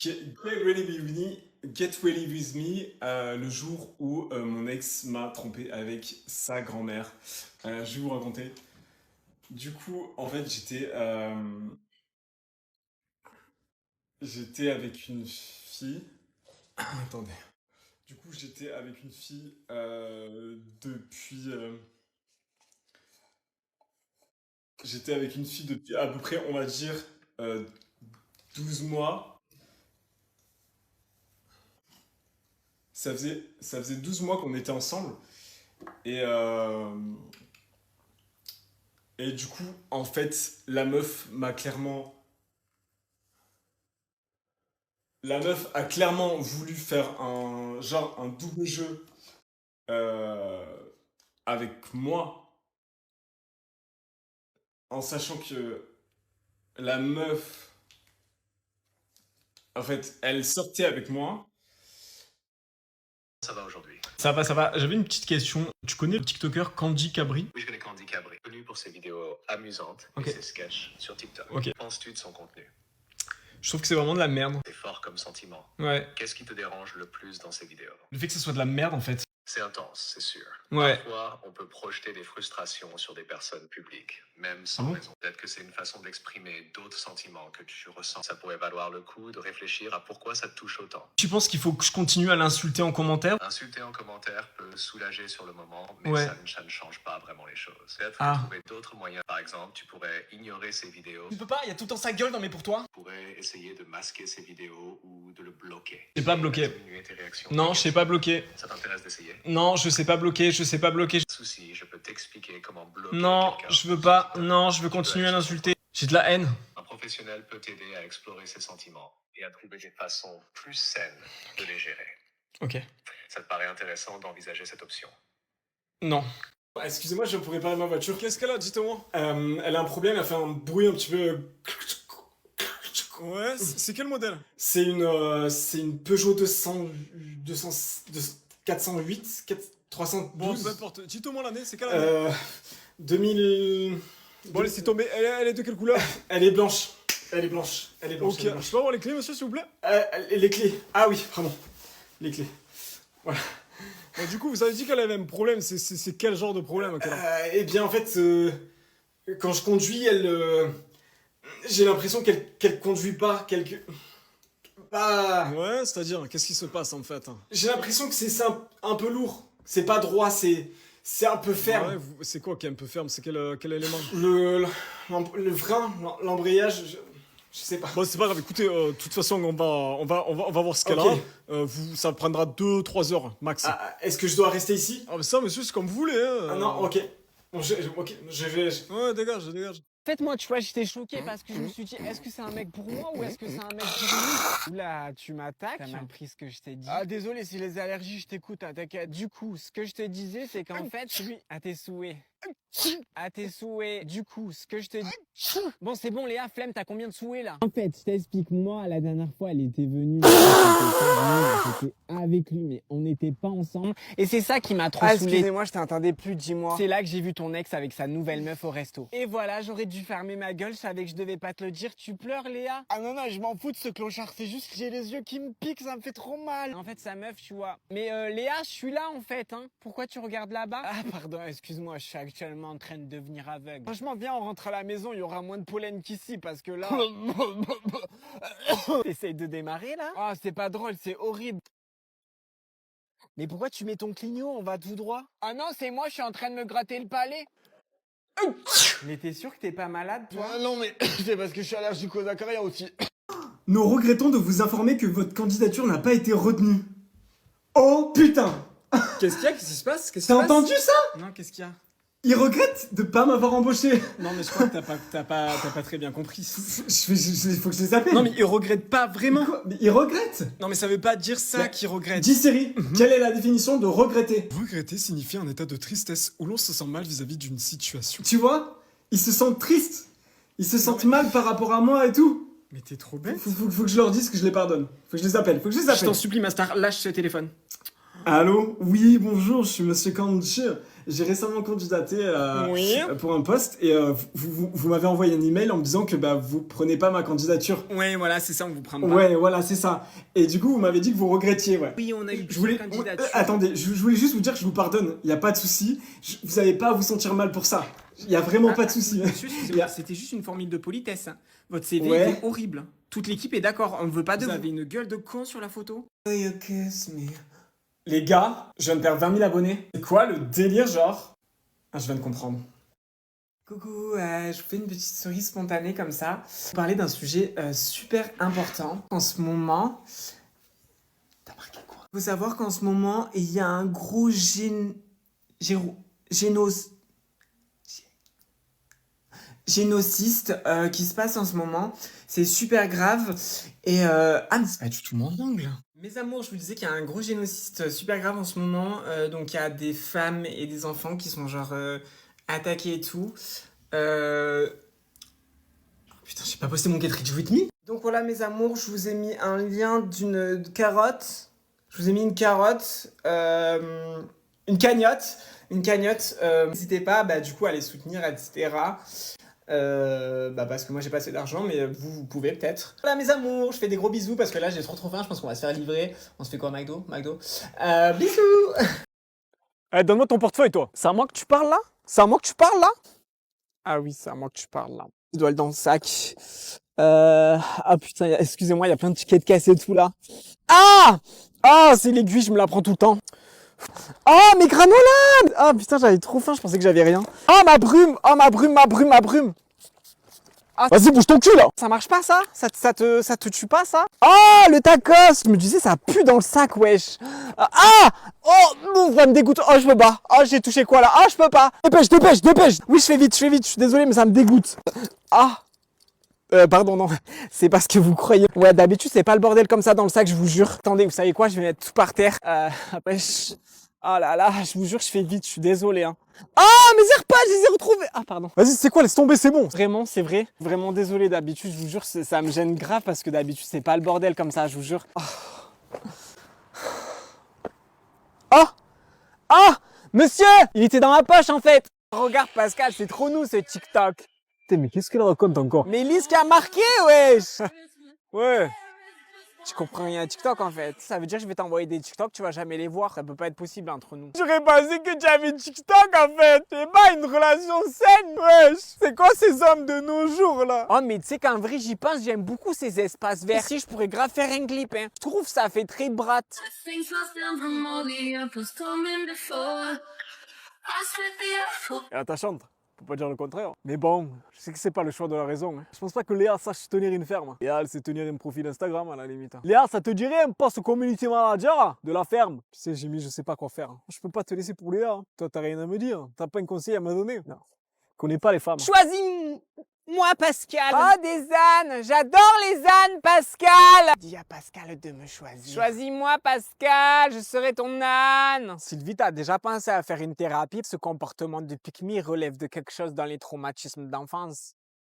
Get ready with me, le jour où mon ex m'a trompé avec sa grand-mère. Je vais vous raconter. Du coup, en fait, j'étais avec une fille. Attendez. Du coup, j'étais avec une fille j'étais avec une fille depuis à peu près, on va dire, euh, 12 mois. Ça faisait 12 mois qu'on était ensemble. Et, euh, et du coup, en fait, la meuf a clairement voulu faire un double jeu euh, avec moi, en sachant que la meuf, en fait, elle sortait avec moi. Ça va aujourd'hui? Ça va, ça va. J'avais une petite question. Tu connais le TikToker Candy Cabri? Oui, je connais Candy Cabri, connu pour ses vidéos amusantes Ok. et ses sketchs sur TikTok. Ok. Que penses-tu de son contenu? Je trouve que c'est vraiment de la merde. C'est fort comme sentiment. Ouais. Qu'est-ce qui te dérange le plus dans ses vidéos? Le fait que ce soit de la merde, en fait. C'est intense, c'est sûr. Ouais. Parfois, on peut projeter des frustrations sur des personnes publiques, même Ah sans bon? raison. Peut-être que c'est une façon d'exprimer d'autres sentiments que tu ressens. Ça pourrait valoir le coup de réfléchir à pourquoi ça te touche autant. Tu penses qu'il faut que je continue à l'insulter en commentaire? Insulter en commentaire peut soulager sur le moment, mais Ouais. ça ne change pas vraiment les choses. Peut-être Ah. trouver d'autres moyens. Par exemple, tu pourrais ignorer ses vidéos. Tu peux pas, il y a tout le temps sa gueule dans mes pour toi. Tu pourrais essayer de masquer ses vidéos ou de le bloquer. J'ai pas bloqué. Diminuer tes réactions. Non, je sais pas bloquer. Ça t'intéresse d'essayer? Non, je sais pas bloquer, je sais pas bloquer. Souci, je peux t'expliquer comment bloquer Non, quelqu'un. je veux pas. Non, je veux continuer à l'insulter. J'ai de la haine. Un professionnel peut t'aider à explorer ses sentiments et à trouver des façons plus saines de les gérer. Ok. Ça te paraît intéressant d'envisager cette option? Non. Excusez-moi, je pourrais parler de ma voiture. Qu'est-ce qu'elle a, dites-moi? Elle a un problème, elle fait un bruit un petit peu. Ouais, c'est quel modèle? C'est une Peugeot 408, 312. Bon, peu importe. Dites-moi l'année, c'est quelle année? 2000. Bon, allez, c'est tombé. Elle est de quelle couleur? Elle est blanche. Elle est blanche. Elle est blanche. Ok, elle est blanche. je peux avoir les clés, monsieur, s'il vous plaît? Les clés. Ah oui, pardon. Les clés. Voilà. Bon, du coup, vous avez dit qu'elle avait un problème. C'est quel genre de problème qu'elle a? Eh bien, en fait, quand je conduis, j'ai l'impression qu'elle conduit pas. Pas. Ouais, c'est-à-dire, qu'est-ce qui se passe en fait? J'ai l'impression que c'est un peu lourd. C'est pas droit, c'est un peu ferme. Ouais, c'est quoi qui est un peu ferme? C'est quel élément? Le frein, l'embrayage, je sais pas. Bon, c'est pas grave, écoutez, de toute façon, on va voir ce qu'elle Ok. a. Ça prendra 2-3 heures max. Est-ce que je dois rester ici? Ah, mais ça, monsieur, c'est comme vous voulez. Hein. Ah non, ok. Bon, ok, je vais. Ouais, dégage, dégage. En fait, moi, tu vois, j'étais choqué parce que je me suis dit, est-ce que c'est un mec pour moi ou est-ce que c'est un mec pour lui? Oula, tu m'attaques. T'as mal pris ce que je t'ai dit. Ah, désolé, si les allergies, je t'écoute, hein, t'inquiète. Du coup, ce que je te disais, c'est qu'en fait, lui, à tes souhaits. À tes souhaits. Du coup, ce que je te dis. Bon, c'est bon, Léa, flemme, t'as combien de souhaits là? En fait, je t'explique, moi, la dernière fois, elle était venue. J'étais avec lui, mais on n'était pas ensemble. Et c'est ça qui m'a trop saoulé. Excusez-moi, je t'entendais plus, dis-moi. C'est là que j'ai vu ton ex avec sa nouvelle meuf au resto. Et voilà, j'aurais dû fermer ma gueule, je savais que je devais pas te le dire. Tu pleures, Léa? Ah non, non, je m'en fous de ce clochard, c'est juste que j'ai les yeux qui me piquent, ça me fait trop mal. En fait, sa meuf, tu vois. Mais Léa, je suis là en fait, hein. Pourquoi tu regardes là-bas? Ah pardon, excuse-moi, je suis actuellement en train de devenir aveugle. Franchement, viens, on rentre à la maison, il y aura moins de pollen qu'ici, parce que là... T'essayes de démarrer là? Ah, c'est pas drôle, c'est horrible. Mais pourquoi tu mets ton clignot? On va tout droit. Ah non, c'est moi, je suis en train de me gratter le palais. Mais t'es sûr que t'es pas malade, toi? Non, mais c'est parce que je suis allergique aux acariens aussi. Nous regrettons de vous informer que votre candidature n'a pas été retenue. Oh putain! Qu'est-ce qu'il y a? Qu'est-ce qui se passe? T'as entendu ça? Non, qu'est-ce qu'il y a? Il regrette de pas m'avoir embauché. Non, mais je crois que t'as pas très bien compris. Il faut que je les appelle. Non, mais il regrette pas vraiment. Quoi? Mais il regrette. Non, mais ça veut pas dire ça Mais- qu'il regrette. Dis Siri, quelle est la définition de regretter? Regretter signifie un état de tristesse où l'on se sent mal vis-à-vis d'une situation. Tu vois? Ils se sentent tristes. Ils se sentent mal par rapport à moi et tout. Mais t'es trop bête. Faut que je leur dise que je les pardonne. Faut que je les appelle. Faut que je les Je appelle. t'en supplie, Mastar, lâche ce téléphone. Allô? Oui, bonjour, je suis Monsieur Kanji. j'ai récemment candidaté Oui. pour un poste et vous m'avez envoyé un email en me disant que bah, vous prenez pas ma candidature. Ouais, voilà, c'est ça, on vous prend pas. Ouais, voilà, c'est ça. Et du coup, vous m'avez dit que vous regrettiez, ouais. Oui, on a eu Je voulais, plusieurs candidatures. attendez, je voulais juste vous dire que je vous pardonne. Il y a pas de souci. Vous n'avez pas à vous sentir mal pour ça. Il y a vraiment pas de souci. Monsieur, Il y excusez-moi, a- c'était juste une formule de politesse. Hein. Votre CV Ouais. était horrible. Toute l'équipe est d'accord, on ne veut pas de vous. Vous avez une gueule de con sur la photo. Les gars, je viens de perdre 20 000 abonnés. C'est quoi le délire, genre? Ah, je viens de comprendre. Coucou, je vous fais une petite story spontanée comme ça. Pour parler d'un sujet super important. En ce moment... T'as marqué quoi? Faut savoir qu'en ce moment, il y a un gros génociste qui se passe en ce moment. C'est super grave. Et ah, mais c'est pas du tout mon angle. Mes amours, je vous disais qu'il y a un gros génocide super grave en ce moment. Donc il y a des femmes et des enfants qui sont genre attaqués et tout. Putain, j'ai pas posté mon Get Rich With Me. Donc voilà mes amours, je vous ai mis un lien d'une carotte. Je vous ai mis une carotte, une cagnotte. N'hésitez pas, bah, du coup, à les soutenir, etc. Parce que moi j'ai pas assez d'argent, mais vous pouvez peut-être. Voilà mes amours, je fais des gros bisous parce que là j'ai trop faim, je pense qu'on va se faire livrer. On se fait quoi, McDo? Bisous. Eh, donne-moi ton portefeuille, toi. C'est à moi que tu parles là? C'est à moi que tu parles là? Ah oui, c'est à moi que tu parles là. Je dois aller dans le sac. Ah putain, excusez-moi, il y a plein de tickets de caisse et tout là. Ah! Ah, c'est l'aiguille, je me la prends tout le temps. Oh, mes granulades! Ah putain, j'avais trop faim, je pensais que j'avais rien. Ah, ma brume! Oh, ma brume! Ah, Vas-y, bouge ton cul, là. ça marche pas ça? Ça te tue pas ça? Oh, le tacos! Je me disais, ça pue dans le sac, wesh. Ah! Oh, ça me dégoûte. Oh, je peux pas. Oh, j'ai touché quoi là? Ah, je peux pas. Dépêche! Oui, je fais vite, je suis désolé, mais ça me dégoûte. Ah! Pardon, non, c'est parce que vous croyez. Ouais, d'habitude, c'est pas le bordel comme ça dans le sac, je vous jure. Attendez, vous savez quoi? Je vais mettre tout par terre. Après, oh là là, je vous jure, je fais vite, je suis désolé. Hein. Ah, mes AirPods, je les ai retrouvés! Ah, pardon. Vas-y, c'est quoi? Laisse tomber, c'est bon. Vraiment, c'est vrai. Vraiment désolé, d'habitude, je vous jure, ça me gêne grave parce que d'habitude, c'est pas le bordel comme ça, je vous jure. Ah! Monsieur! Il était dans ma poche en fait! Regarde, Pascal, c'est trop nous ce TikTok. Putain, mais qu'est-ce qu'elle raconte encore? Mais lis ce qui a marqué, wesh! Ouais. Je comprends rien à TikTok en fait. Ça veut dire que je vais t'envoyer des TikTok, tu vas jamais les voir. Ça peut pas être possible entre nous. J'aurais pensé que tu avais TikTok en fait. C'est pas une relation saine, wesh. C'est quoi ces hommes de nos jours là? Oh, mais tu sais qu'en vrai, j'y pense, j'aime beaucoup ces espaces verts. Si je pourrais grave faire un clip, hein. Je trouve ça fait très brat. Elle est attachante. Faut pas dire le contraire. Mais bon, je sais que c'est pas le choix de la raison. Hein. Je pense pas que Léa sache tenir une ferme. Léa, elle sait tenir un profil Instagram à la limite. Léa, ça te dirait un poste community manager de la ferme? Tu sais, Jimmy, je sais pas quoi faire. Je peux pas te laisser pour Léa. Toi, t'as rien à me dire. T'as pas un conseil à me donner? Non. Je connais pas les femmes. Choisis-moi, Pascal. Oh, des ânes. J'adore les ânes, Pascal. Dis à Pascal de me choisir. Choisis-moi, Pascal. Je serai ton âne. Sylvie, t'as déjà pensé à faire une thérapie? Ce comportement de pique-me relève de quelque chose dans les traumatismes d'enfance.